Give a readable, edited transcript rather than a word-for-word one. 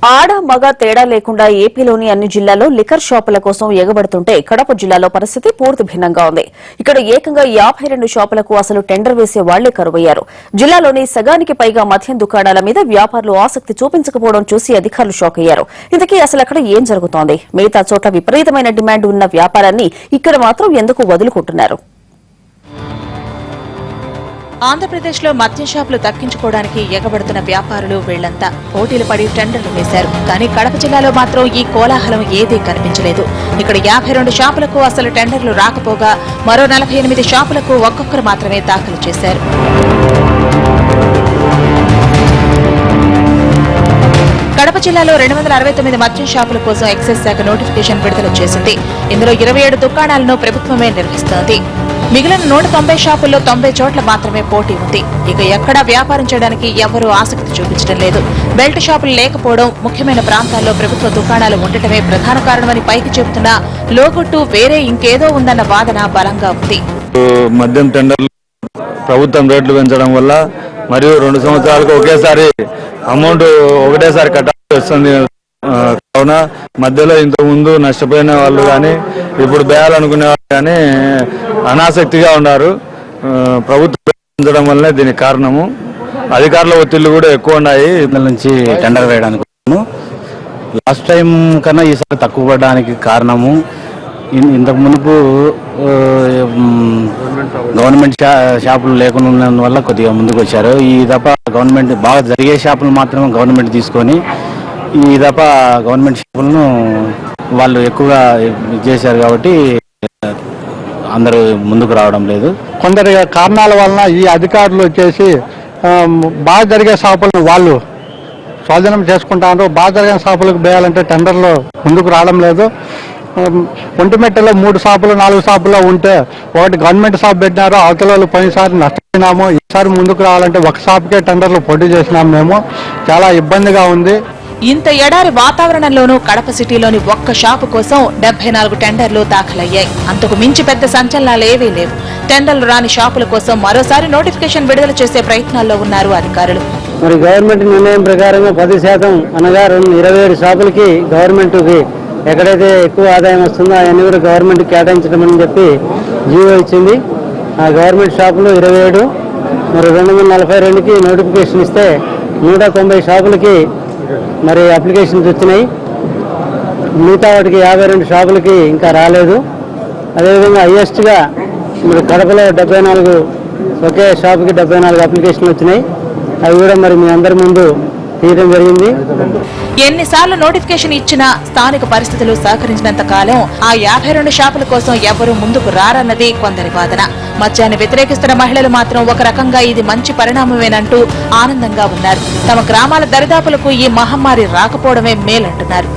ఆడ మగ తేడా లేకుండా ఏపీలోని అన్ని జిల్లాల్లో లిక్కర్ షాపుల కోసం ఎగబడుతుంటే కడప జిల్లాలో పరిస్థితి పూర్తి భిన్నంగా ఉంది. ఇక్కడ ఏకంగా 52 షాపులకు అసలు టెండర్ వేసే వాళ్లే కరువయ్యారు. జిల్లాలోని సగానికి పైగా మద్యం దుకాణాల మీద వ్యాపారులు ఆసక్తి చూపించకపోవడం చూసి అధికారులు షాక్ అయ్యారు. ఇంతకీ అసలు అక్కడ ఏం జరుగుతోంది? మిగతా చోట్ల విపరీతమైన డిమాండ్ ఉన్న వ్యాపారాన్ని ఇక్కడ మాత్రం ఎందుకు వదులుకుంటున్నారు? ఆంధ్రప్రదేశ్లో మద్యం షాపులు దక్కించుకోవడానికి ఎగబడుతున్న వ్యాపారులు వీళ్లంతా పోటీలు పడి టెండర్లు వేశారు. కానీ కడప జిల్లాలో మాత్రం ఈ కోలాహలం ఏదీ కనిపించలేదు. ఇక్కడ 52 షాపులకు అసలు టెండర్లు రాకపోగా మరో 48 షాపులకు ఒక్కొక్కరు మాత్రమే దాఖలు చేశారు. కడప జిల్లాలో 269 మద్యం షాపుల కోసం ఎక్సైజ్ శాఖ నోటిఫికేషన్ విడుదల చేసింది. ఇందులో 27 దుకాణాలను ప్రభుత్వమే నిర్వహిస్తోంది. మిగిలిన 190 షాపుల్లో 90 చోట్ల మాత్రమే పోటీ ఉంది. ఇక ఎక్కడా వ్యాపారం చేయడానికి ఎవరూ ఆసక్తి చూపించడం లేదు. బెల్ట్ షాపులు లేకపోవడం, ముఖ్యమైన ప్రాంతాల్లో ప్రభుత్వ దుకాణాలు ఉండటమే ప్రధాన కారణమని పైకి చెబుతున్నా లోగొట్టు వేరే ఇంకేదో ఉందన్న వాదన బలంగా ఉంది. మద్యం టెండర్లు ప్రభుత్వం రేట్లు పెంచడం వల్ల మరియు 2 సంవత్సరాలకు ఒకేసారి అమౌంట్ ఒకటేసారి కట్టాల్సి వస్తుంది. కావున మధ్యలో ఇంతకుముందు నష్టపోయిన వాళ్ళు కానీ ఇప్పుడు వేయాలనుకునే వాళ్ళు కానీ అనాసక్తిగా ఉన్నారు. ప్రభుత్వం పెంచడం వల్లనే దీనికి కారణము. అధికారుల ఒత్తిళ్లు కూడా ఎక్కువ ఉన్నాయి. నుంచి టెండర్ వేయడానికి లాస్ట్ టైం కన్నా ఈసారి తక్కువ పడడానికి కారణము ఇంతకు మునుపు గవర్నమెంట్ షాపులు లేకుండా ఉన్నందువల్ల కొద్దిగా ముందుకు వచ్చారు. ఈ దఫ గవర్నమెంట్ బాగా జరిగే షాపులు మాత్రమే గవర్నమెంట్ తీసుకొని ఈ దఫ గవర్నమెంట్ షాపులను వాళ్ళు ఎక్కువగా చేశారు కాబట్టి అందరూ ముందుకు రావడం లేదు. కొందరి కారణాల వలన ఈ అధికారులు వచ్చేసి బాగా జరిగే షాపులను వాళ్ళు స్వాధీనం చేసుకుంటారు. బాగా జరిగే షాపులకు వేయాలంటే టెండర్లు ముందుకు రావడం లేదు. ఒంటిమెట్టలో 3 షాపులు 4 షాపులో ఉంటే ఒకటి గవర్నమెంట్ షాప్ పెట్టినారు. అవతల వాళ్ళు పోయినసారి నష్టపోయినాము. ఈసారి ముందుకు రావాలంటే ఒక షాప్కే టెండర్లు పోటీ చేసినాము. మేము చాలా ఇబ్బందిగా ఉంది. ఇంత ఎడారి వాతావరణంలోనూ కడప సిటీలోని ఒక్క షాపు కోసం 74 టెండర్లు దాఖలయ్యాయి. అంతకు మించి పెద్ద సంచలనాలేవీ లేవు. టెండర్లు రాని షాపుల కోసం మరోసారి నోటిఫికేషన్ విడుదల చేసే ప్రయత్నాల్లో ఉన్నారు అధికారులు. మరి గవర్నమెంట్ నిర్ణయం ప్రకారంగా 10% అనగా 27 షాపులకి గవర్నమెంట్కి ఎక్కడైతే ఎక్కువ ఆదాయం వస్తుందో అవన్నీ కూడా గవర్నమెంట్ కేటాయించడం అని చెప్పి జీవో ఇచ్చింది. ఆ గవర్నమెంట్ షాపులు 27, మరి 242కి నోటిఫికేషన్ ఇస్తే 190 షాపులకి మరి అప్లికేషన్స్ వచ్చినాయి. మిగతా వాటికి 52 షాపులకి ఇంకా రాలేదు. అదేవిధంగా హైయెస్ట్గా మరి కడపలో 74, ఒకే షాపుకి 74 అప్లికేషన్లు వచ్చినాయి. అవి కూడా మరి మీ అందరి ముందు తీయడం జరిగింది. ఎన్నిసార్లు నోటిఫికేషన్ ఇచ్చినా స్థానిక పరిస్థితులు సహకరించినంత కాలం ఆ 52 షాపుల కోసం ఎవరూ ముందుకు రారన్నది కొందరి వాదన. మద్యాన్ని వ్యతిరేకిస్తున్న మహిళలు మాత్రం ఒక రకంగా ఇది మంచి పరిణామమేనంటూ ఆనందంగా ఉన్నారు. తమ గ్రామాల దరిదాపులకు ఈ మహమ్మారి రాకపోవడమే మేలంటున్నారు.